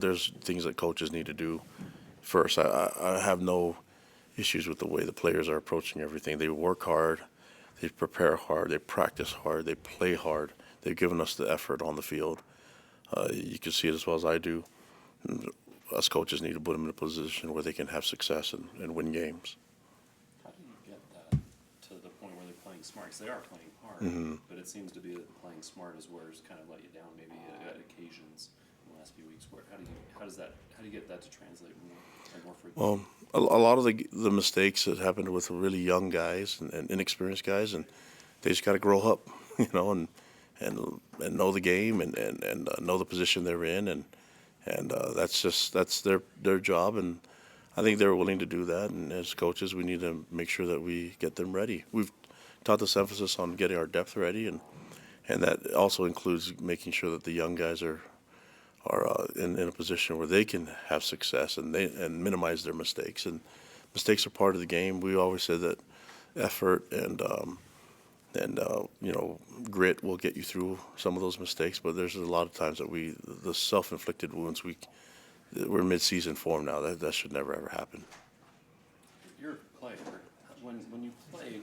There's things that coaches need to do first. I have no issues with the way the players are approaching everything. They work hard, they prepare hard, they practice hard, they play hard. They've given us the effort on the field. You can see it as well as I do. Us coaches need to put them in a position where they can have success and win games. How do you get that to the point where they're playing smart? Because they are playing hard, but it seems to be that playing smart is where it's kind of let you down maybe at occasions in the last few weeks. How do you get that to translate more frequently? Well, a lot of the mistakes that happened with really young guys and inexperienced guys, and they just got to grow up, and know the game and know the position they're in, and that's their job, and I think they're willing to do that. And as coaches, we need to make sure that we get them ready. We've taught this emphasis on getting our depth ready, and that also includes making sure that the young guys are in a position where they can have success and minimize their mistakes. And mistakes are part of the game. We always said that effort and grit will get you through some of those mistakes. But there's a lot of times that the self-inflicted wounds, we're mid-season form now. That should never ever happen. You're a player. When you played,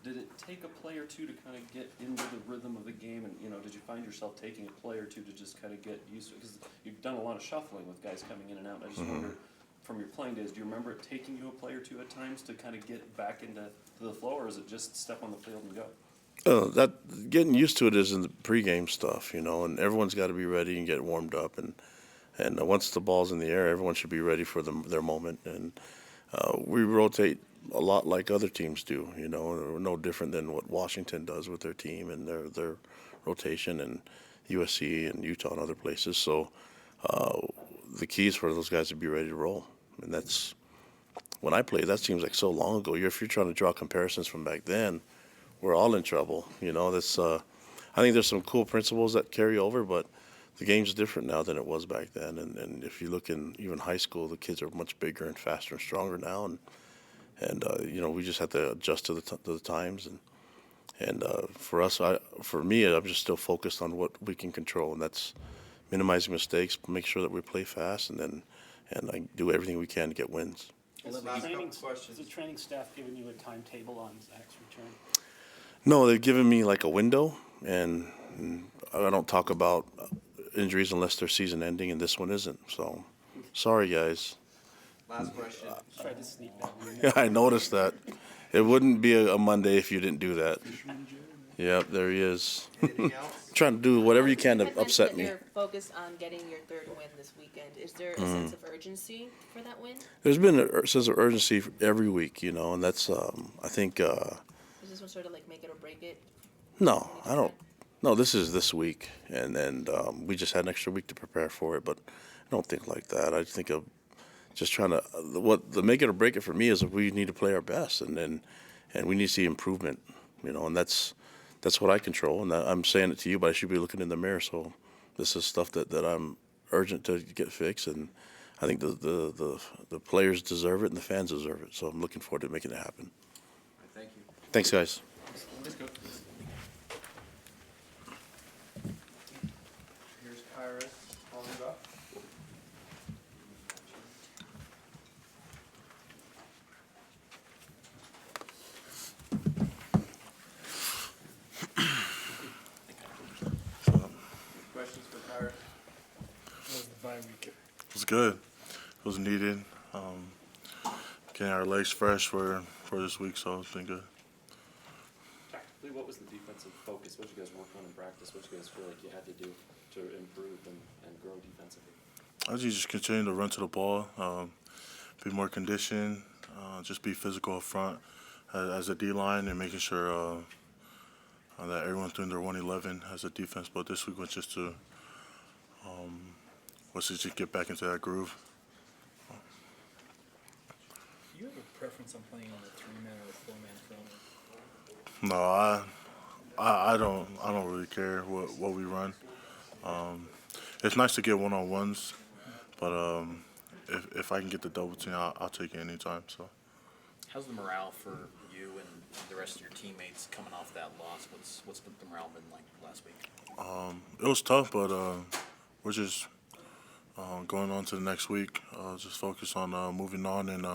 did it take a play or two to kind of get into the rhythm of the game? And, did you find yourself taking a play or two to just kind of get used to it? Because you've done a lot of shuffling with guys coming in and out. I just wonder, from your playing days, do you remember it taking you a play or two at times to kind of get back into the flow, or is it just step on the field and go? That getting used to it is in the pregame stuff, and everyone's got to be ready and get warmed up. And once the ball's in the air, everyone should be ready for their moment. And we rotate a lot like other teams do, We're no different than what Washington does with their team and their rotation, and USC and Utah and other places. So the key is for those guys to be ready to roll. And that's when I played. That seems like so long ago. If you're trying to draw comparisons from back then, we're all in trouble. That's I think there's some cool principles that carry over, but the game's different now than it was back then. And if you look in even high school, the kids are much bigger and faster and stronger now. And we just have to adjust to the times. And for me, I'm just still focused on what we can control, and that's minimizing mistakes, make sure that we play fast, and I do everything we can to get wins. Is the training staff giving you a timetable on Zach's return? No, they've given me like a window, and I don't talk about injuries unless they're season ending, and this one isn't. So, sorry, guys. Last question. Tried to sneak that one. Yeah, I noticed that. It wouldn't be a Monday if you didn't do that. Yep, there he is. Anything else? Trying to do whatever you can You to had upset mentioned me. that you're focused on getting your third win this weekend. Is there a sense of urgency for that win? There's been a sense of urgency every week, and that's I think. Is this one sort of like make it or break it? No, I don't. No, this is this week, and we just had an extra week to prepare for it. But I don't think like that. I think of just trying to what the make it or break it for me is that we need to play our best, and we need to see improvement, and that's what I control. And I'm saying it to you, but I should be looking in the mirror. So this is stuff that I'm urgent to get fixed, and I think the players deserve it and the fans deserve it. So I'm looking forward to making it happen. Thank you. Thanks, guys. Let's go. Here's Kyrus calling it up. Questions for Kyrus? That was the bye week. It was good. It was needed. Getting our legs fresh for this week, so it's been good. Tactically, what was the defensive focus? What did you guys work on in practice? What did you guys feel like you had to do to improve and grow defensively? I would just continue to run to the ball, be more conditioned, just be physical up front as a D-line, and making sure that everyone's doing their 111 as a defense. But this week was just to get back into that groove. Do you have a preference on playing on a 3-man or a 4-man front? No, I don't really care what we run. It's nice to get one-on-ones, but if I can get the double team, I'll take it anytime. So. How's the morale for you and the rest of your teammates coming off that loss? What's the morale been like last week? It was tough, but we're just going on to the next week, just focus on moving on and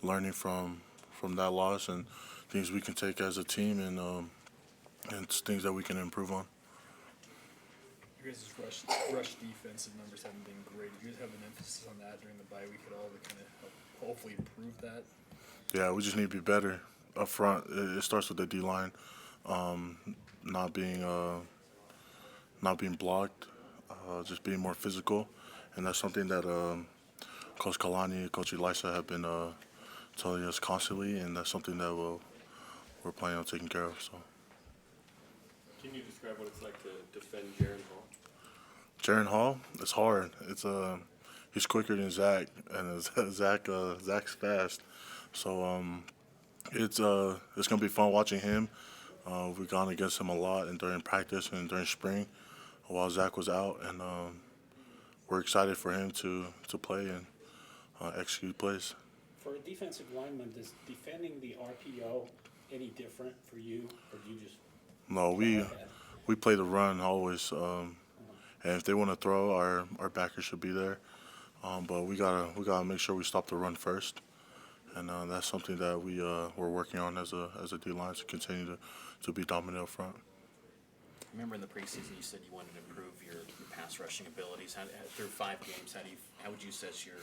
learning from that loss and things we can take as a team and things that we can improve on. Your guys' rush defensive numbers haven't been great. Do you guys have an emphasis on that during the bye week at all to kind of help hopefully improve that? Yeah, we just need to be better up front. It starts with the D line, not being blocked, just being more physical, and that's something that Coach Kalani, Coach Elisa have been telling us constantly, and that's something that we're planning on taking care of. So. Can you describe what it's like to defend Jaren Hall? Jaren Hall, it's hard. It's he's quicker than Zach, and Zach's fast. So it's gonna be fun watching him. We've gone against him a lot and during practice and during spring while Zach was out, and we're excited for him to play and execute plays. For a defensive lineman, does defending the RPO any different for you, or do you just? No, we play the run always, and if they want to throw, our backers should be there. But we gotta make sure we stop the run first, and that's something that we're working on as a D line to continue to be dominant up front. I remember in the preseason you said you wanted to improve your pass rushing abilities. Through 5 games, how would you assess your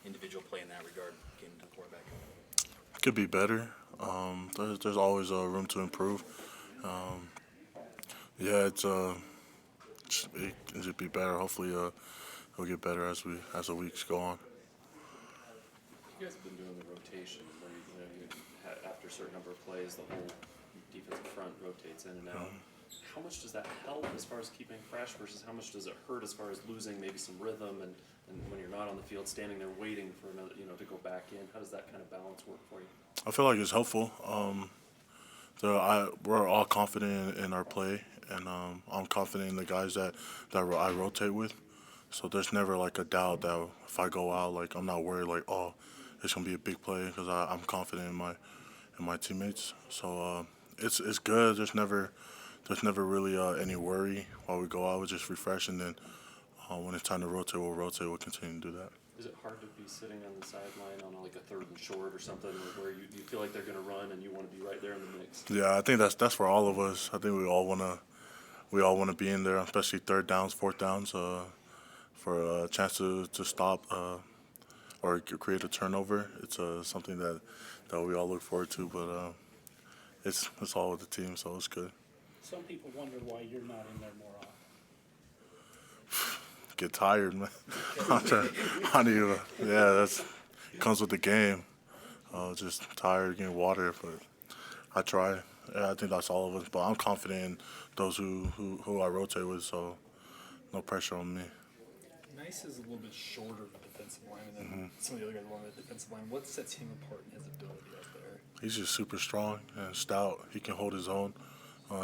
individual play in that regard, getting to the quarterback? Could be better. There's always room to improve. Yeah, it should be better. Hopefully, it'll get better as the weeks go on. You guys have been doing the rotation where after a certain number of plays, the whole defensive front rotates in and out. How much does that help as far as keeping fresh versus how much does it hurt as far as losing maybe some rhythm and when you're not on the field, standing there waiting for another, to go back in? How does that kind of balance work for you? I feel like it's helpful. We're all confident in our play, and I'm confident in the guys that I rotate with. So there's never like a doubt that if I go out, like I'm not worried like, oh, it's gonna be a big play because I'm confident in my teammates. So it's good. There's never really any worry while we go out. We just refresh, and then when it's time to rotate, we'll rotate. We'll continue to do that. Is it hard to be sitting on the sideline on like a 3rd and short or something where you feel like they're going to run and you want to be right there in the mix? Yeah, I think that's for all of us. I think we all wanna be in there, especially 3rd downs, 4th downs, for a chance to stop or create a turnover. It's something that we all look forward to, but it's all with the team, so it's good. Some people wonder why you're not in there more often. Get tired, man. That's comes with the game. Just tired, getting water, but I try. Yeah, I think that's all of us. But I'm confident in those who I rotate with, so no pressure on me. Nice is a little bit shorter of a defensive lineman than some of the other guys along the defensive line. What sets him apart in his ability out there? He's just super strong and stout. He can hold his own.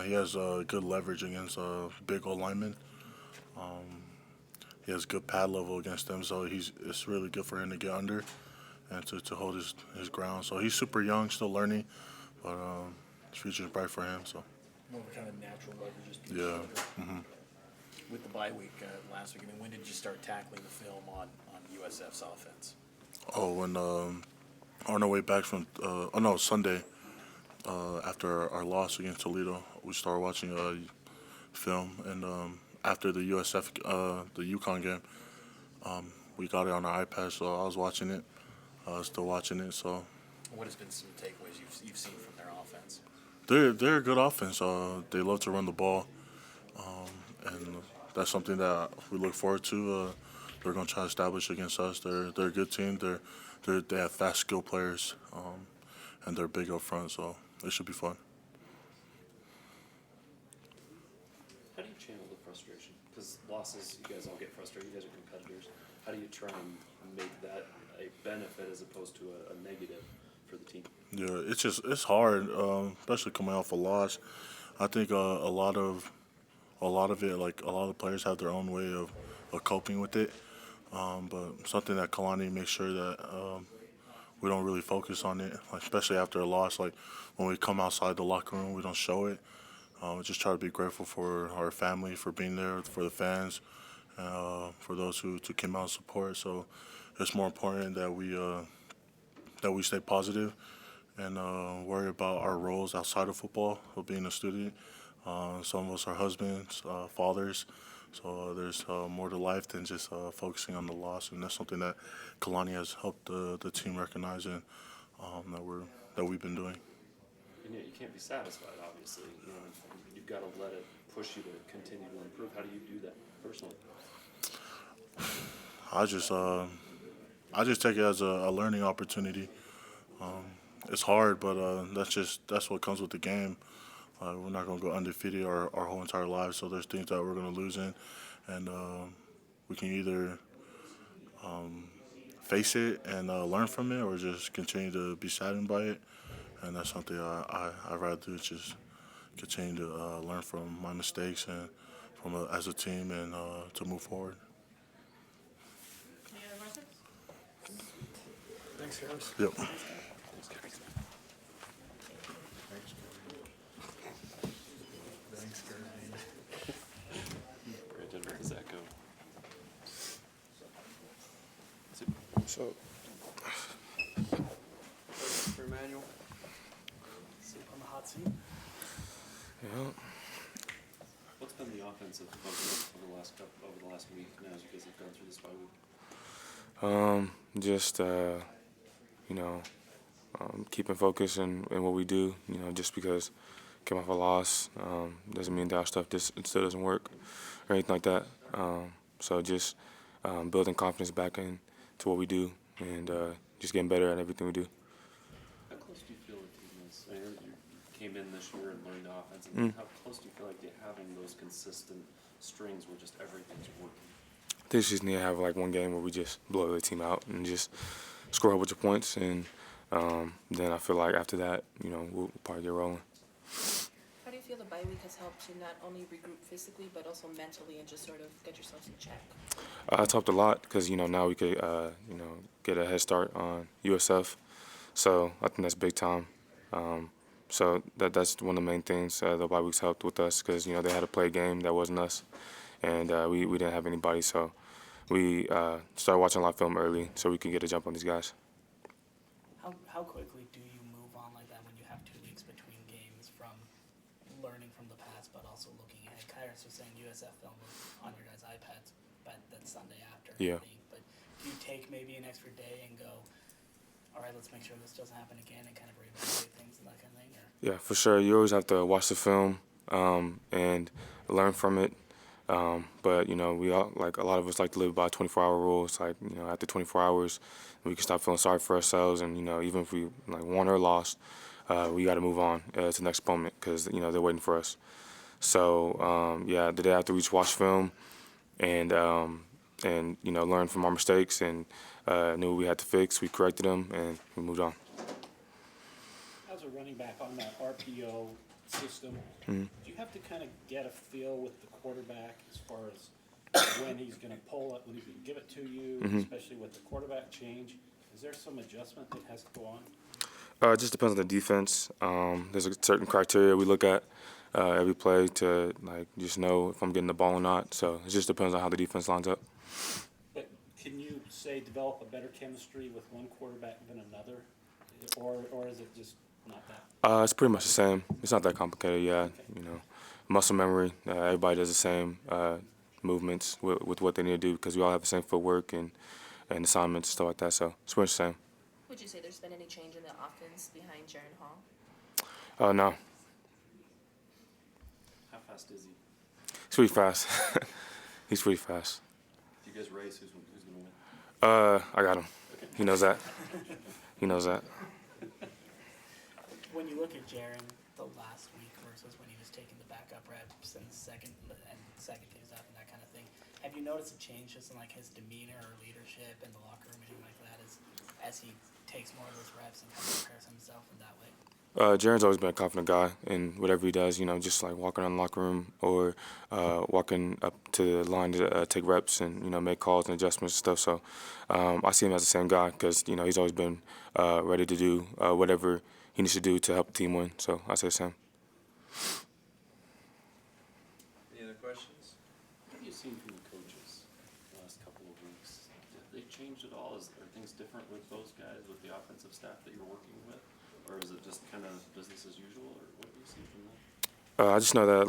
He has good leverage against big old linemen. He has good pad level against them, so it's really good for him to get under and to hold his ground. So he's super young, still learning, but his future is bright for him. So More of a kind of natural leverage. Just being yeah. shorter. With the bye week last week, when did you start tackling the film on USF's offense? Oh, when on our way back from Sunday after our loss against Toledo, we started watching film, and after the USF the UConn game, we got it on our iPad, so I was watching it, still watching it. So What has been some takeaways you've seen from their offense? they're a good offense. They love to run the ball, and that's something that we look forward to. They're going to try to establish against us. They're a good team. They have fast, skilled players, and they're big up front, so it should be fun. How do you channel the frustration? Because losses, you guys all get frustrated. You guys are competitors. How do you try and make that a benefit as opposed to a negative for the team? Yeah, it's hard, especially coming off a loss. I think a lot of it, like a lot of players have their own way of coping with it. But something that Kalani makes sure that we don't really focus on it, like, especially after a loss. Like when we come outside the locker room, we don't show it. We just try to be grateful for our family for being there, for the fans, for those who came out and support. So it's more important that we stay positive and worry about our roles outside of football, of being a student. Some of us are husbands, fathers, so there's more to life than just focusing on the loss, and that's something that Kalani has helped the team recognize and that we've been doing. And yet you can't be satisfied, obviously. You know, you've got to let it push you to continue to improve. How do you do that personally? I just take it as a learning opportunity. It's hard, but that's what comes with the game. We're not going to go undefeated our whole entire lives, so there's things that we're going to lose in, and we can either face it and learn from it, or just continue to be saddened by it. And that's something I'd rather do, just continue to learn from my mistakes and as a team and to move forward. Any other questions? Thanks, Harris. Yep. Thanks, Caroline. Brandon, where does that go? So, For Emmanuel? On the hot seat? yeah, What's been the offensive focus over the last week now as you guys have gone through this bye week? just keeping focus in what we do. Just because came off a loss doesn't mean that our stuff it still doesn't work or anything like that. So just building confidence back into what we do and just getting better at everything we do. How close do you feel like I heard you came in this year and learned the offense. And how close do you feel like having those consistent strings where just everything's working? They just need to have like one game where we just blow the team out and just score a bunch of points, and then I feel like after that, we'll probably get rolling. How do you feel the bye week has helped you not only regroup physically but also mentally and just sort of get yourselves in check? It's helped a lot because now we could get a head start on USF, so I think that's big time. So that's one of the main things the bye weeks helped with us because they had to play a game that wasn't us, and we didn't have anybody, so we started watching a lot of film early so we could get a jump on these guys. How quickly do you move on like that when you have 2 weeks between games from learning from the past but also looking ahead? Kairos was saying USF film was on your guys' iPads, but that's Sunday after. Yeah. But do you take maybe an extra day and go, all right, let's make sure this doesn't happen again and kind of reevaluate things and that kind of thing? Or? Yeah, for sure. You always have to watch the film and learn from it. But we all, like a lot of us like to live by 24-hour rules. Like after 24 hours, we can stop feeling sorry for ourselves, and even if we won or lost, we got to move on to the next opponent because they're waiting for us. So the day after we just watched film and learned from our mistakes and knew what we had to fix. We corrected them and we moved on. As a running back on that RPO system, do you have to kind of get a feel with the quarterback as far as when he's going to pull it, when he's going to give it to you, especially with the quarterback change? Is there some adjustment that has to go on? It just depends on the defense. There's a certain criteria we look at every play to just know if I'm getting the ball or not. So it just depends on how the defense lines up. But can you say develop a better chemistry with one quarterback than another, or is it just not that? It's pretty much the same. It's not that complicated. Yeah, muscle memory. Everybody does the same movements with what they need to do because we all have the same footwork and assignments and stuff like that. So it's pretty much the same. Would you say there's been any change in the offense behind Jaren Hall? No. How fast is he? He's pretty fast. He's pretty fast. If you guys race, who's going to win? I got him. Okay. He knows that. He knows that. When you look at Jaren the last week versus when he was taking the backup reps and second teams up and that kind of thing, have you noticed a change just in his demeanor or leadership in the locker room, anything like that, as he takes more of those reps and kind of prepares himself in that way? Jaren's always been a confident guy in whatever he does, just walking around the locker room or walking up to the line to take reps and, make calls and adjustments and stuff. So I see him as the same guy because, he's always been ready to do whatever he needs to do to help the team win. So I say the same. Any other questions? What have you seen from the coaches changed at all? Are things different with those guys, with the offensive staff that you're working with? Or is it just kind of business as usual, or what do you see from that? I just know that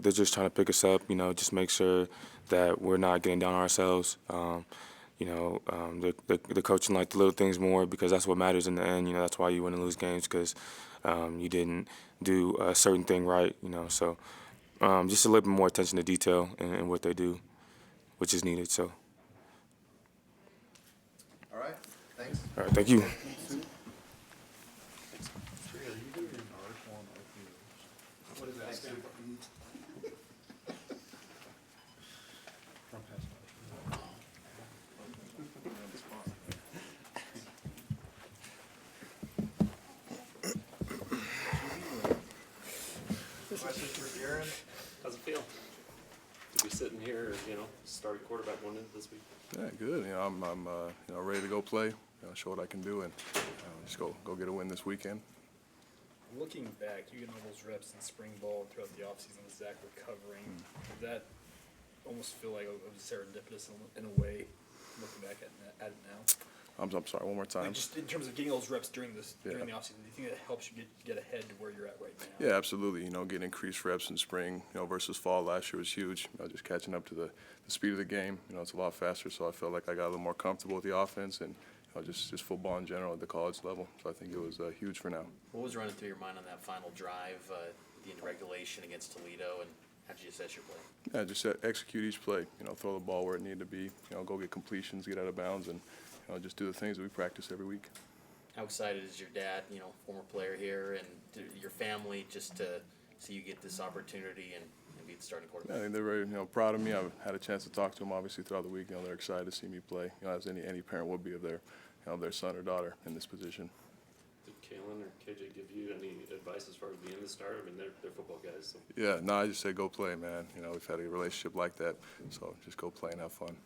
they're just trying to pick us up. Just make sure that we're not getting down on ourselves. They're coaching the little things more because that's what matters in the end. That's why you win and lose games because you didn't do a certain thing right. So just a little bit more attention to detail in what they do, which is needed. So. All right, thanks. All right, thank you. What does that stand for? Questions for Jaron? How's it feel to be sitting here, starting quarterback going into this week? Yeah, good. I'm ready to go play. Show what I can do, and just go get a win this weekend. Looking back, you get all those reps in spring ball throughout the offseason with Zach recovering. Did that almost feel like it was serendipitous in a way, looking back at it now? I'm sorry, one more time. Like just in terms of getting those reps during the offseason, do you think that helps you get ahead to where you're at right now? Yeah, absolutely. Getting increased reps in spring, versus fall last year was huge. Just catching up to the speed of the game. It's a lot faster, so I felt like I got a little more comfortable with the offense and just football in general at the college level. So I think it was huge for now. What was running through your mind on that final drive, the end of regulation against Toledo, and how did you assess your play? Yeah, just execute each play. Throw the ball where it needed to be. Go get completions, get out of bounds, and just do the things that we practice every week. How excited is your dad, former player here, and your family just to see you get this opportunity and be the starting quarterback? I think they're very proud of me. I've had a chance to talk to them obviously throughout the week. They're excited to see me play. As any parent would be of their son or daughter in this position. Did Kalen or KJ give you any advice as far as being the starter? I mean, they're football guys. So. Yeah, no, I just say go play, man. We've had a relationship like that, so just go play and have fun.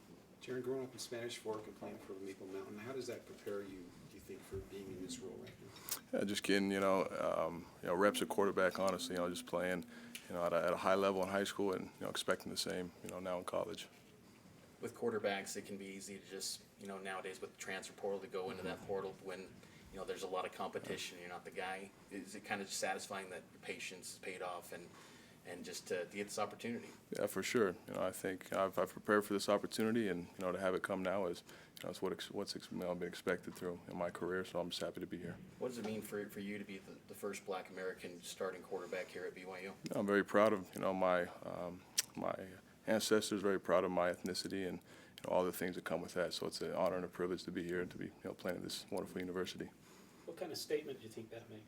Jaron, growing up in Spanish Fork and playing for Maple Mountain, how does that prepare you, do you think, for being in this role right now? Yeah, just getting reps at quarterback. Honestly, just playing at a high level in high school and expecting the same now in college. With quarterbacks, it can be easy to just nowadays with the transfer portal to go into that portal when there's a lot of competition. You're not the guy. Is it kind of satisfying that your patience is paid off and just to get this opportunity? Yeah, for sure. I think I've prepared for this opportunity, and to have it come now is it's what's been expected through in my career. So I'm just happy to be here. What does it mean for you to be the first Black American starting quarterback here at BYU? I'm very proud of my ancestors. Very proud of my ethnicity and all the things that come with that. So it's an honor and a privilege to be here and to be playing at this wonderful university. What kind of statement do you think that makes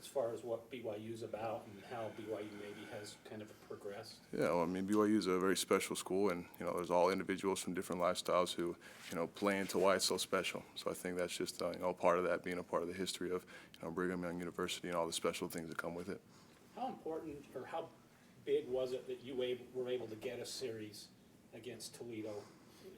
as far as what BYU's about and how BYU maybe has kind of progressed? Yeah, well, BYU is a very special school, and there's all individuals from different lifestyles who play into why it's so special. So I think that's just part of that, being a part of the history of Brigham Young University and all the special things that come with it. How important or how big was it that you were able to get a series against Toledo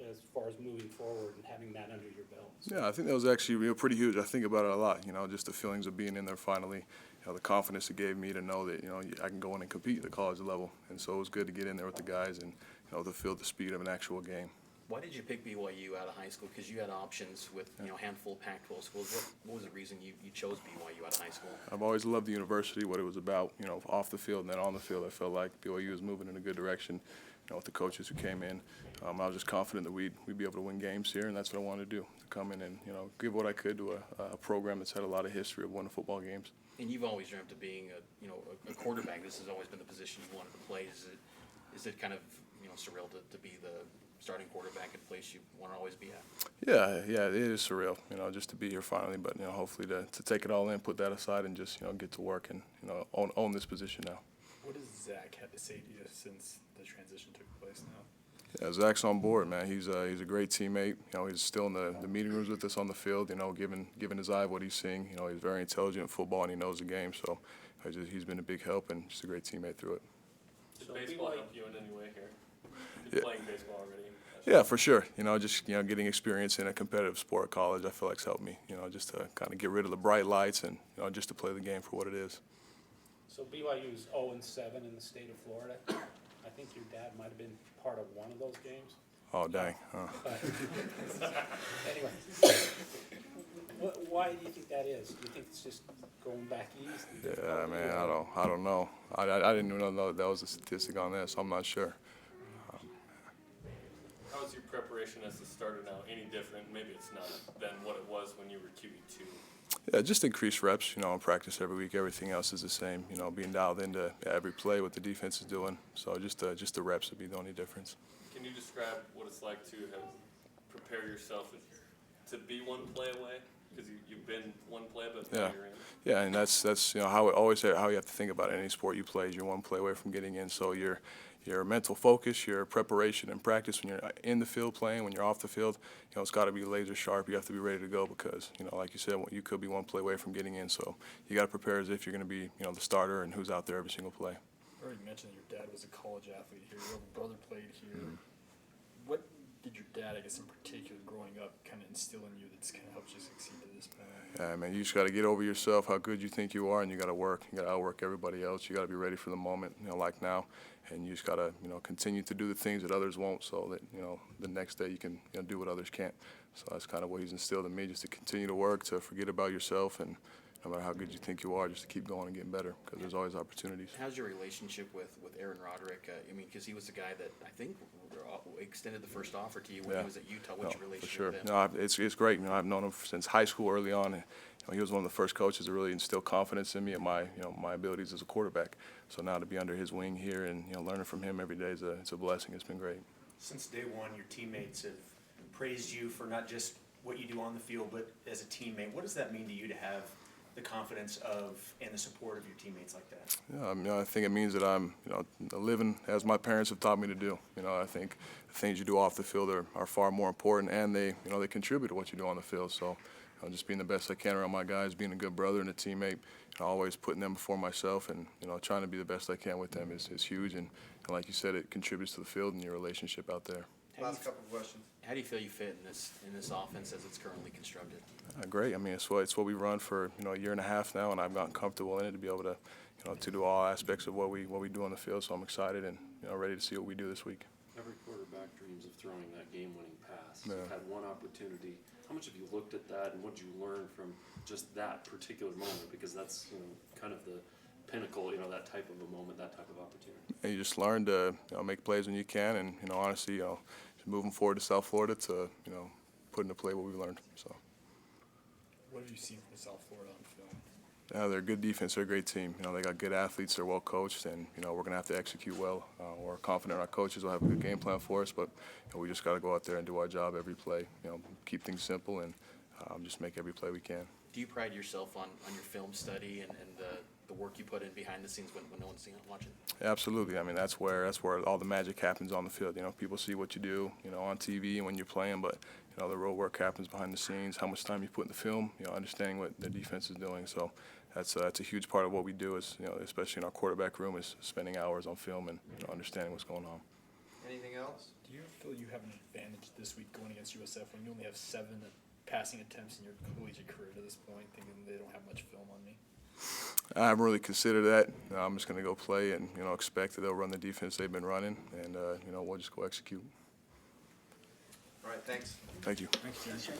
as far as moving forward and having that under your belt? Yeah, I think that was actually pretty huge. I think about it a lot. Just the feelings of being in there finally. The confidence it gave me to know that I can go in and compete at the college level. And so it was good to get in there with the guys and to feel the speed of an actual game. Why did you pick BYU out of high school? Because you had options with a handful of Pac-12 schools. What was the reason you chose BYU out of high school? I've always loved the university, what it was about. Off the field and then on the field, I felt like BYU was moving in a good direction. With the coaches who came in, I was just confident that we'd be able to win games here, and that's what I wanted to do. To come in and give what I could to a program that's had a lot of history of winning football games. And you've always dreamt of being a quarterback. This has always been the position you wanted to play. Is it kind of surreal to be the starting quarterback at a place you want to always be at? Yeah, it is surreal. Just to be here finally, but hopefully to take it all in, put that aside, and just get to work and own this position now. What does Zach have to say to you since the transition took place now? Yeah, Zach's on board, man. He's a great teammate. He's still in the meeting rooms with us on the field. Giving his eye what he's seeing. He's very intelligent in football and he knows the game. So he's been a big help and just a great teammate through it. Did baseball help you in any way here? You've been playing baseball already. Yeah, for sure. Just getting experience in a competitive sport at college, I feel like's helped me. Just to kind of get rid of the bright lights and just to play the game for what it is. So BYU's 0-7 in the state of Florida. I think your dad might have been part of one of those games. Oh, dang. Anyway, why do you think that is? Do you think it's just going back east? Yeah, man, I don't know. I didn't even know that was a statistic on this. I'm not sure. How is your preparation as a starter now any different? Maybe it's not than what it was when you were QB2. Yeah, just increased reps, in practice every week. Everything else is the same, being dialed into every play, what the defense is doing. So just the reps would be the only difference. Can you describe what it's like to prepare yourself to be one play away? Because you've been one play, but now you're in. Yeah, and that's how you have to think about it. Any sport you play is you're one play away from getting in. So your mental focus, your preparation and practice when you're in the field playing, when you're off the field, it's got to be laser sharp. You have to be ready to go because, like you said, you could be one play away from getting in. So you got to prepare as if you're going to be, the starter and who's out there every single play. You already mentioned that your dad was a college athlete here. Your older brother played here. What did your dad, I guess in particular, growing up, kind of instill in you that's kind of helped you succeed to this point? Yeah, man, you just got to get over yourself, how good you think you are, and you got to work. You got to outwork everybody else. You got to be ready for the moment, like now, and you just got to, continue to do the things that others won't, so that the next day you can do what others can't. So that's kind of what he's instilled in me, just to continue to work, to forget about yourself, and no matter how good you think you are, just to keep going and getting better, because there's always opportunities. How's your relationship with Aaron Roderick? Because he was the guy that I think extended the first offer to you when he was at Utah. What's your relationship for sure. with him? No, it's great. I've known him since high school early on. And, he was one of the first coaches to really instill confidence in me and my abilities as a quarterback. So now to be under his wing here and learning from him every day it's a blessing. It's been great. Since day one, your teammates have praised you for not just what you do on the field, but as a teammate. What does that mean to you to have the confidence of and the support of your teammates like that? Yeah, I think it means that I'm, living as my parents have taught me to do. I think the things you do off the field are far more important, and they contribute to what you do on the field. So, just being the best I can around my guys, being a good brother and a teammate, always putting them before myself, and trying to be the best I can with them is huge. And like you said, it contributes to the field and your relationship out there. Last couple of questions. How do you feel you fit in this offense as it's currently constructed? Great. I mean, it's what we run for a year and a half now, and I've gotten comfortable in it to be able to to do all aspects of what we do on the field. So I'm excited and ready to see what we do this week. Every quarterback dreams of throwing that game-winning pass. Yeah. You've had one opportunity. How much have you looked at that, and what did you learn from just that particular moment? Because that's kind of the pinnacle, that type of a moment, that type of opportunity. And you just learn to make plays when you can, and honestly, just moving forward to South Florida to put into play what we've learned. So. What have you seen from South Florida on film? They're a good defense. They're a great team. They got good athletes. They're well coached, and we're going to have to execute well. We're confident our coaches will have a good game plan for us, but we just got to go out there and do our job every play. Keep things simple and just make every play we can. Do you pride yourself on your film study and the work you put in behind the scenes when no one's watching? Absolutely. I mean, that's where all the magic happens on the field. People see what you do, on TV and when you're playing, but the real work happens behind the scenes. How much time you put in the film, understanding what the defense is doing. So that's a huge part of what we do. Is especially in our quarterback room, is spending hours on film and understanding what's going on. Anything else? Do you feel you have an advantage this week going against USF when you only have 7 passing attempts in your collegiate career to this point, thinking they don't have much film on me? I haven't really considered that. I'm just going to go play and expect that they'll run the defense they've been running, and we'll just go execute. All right, thanks. Thank you. Thank you.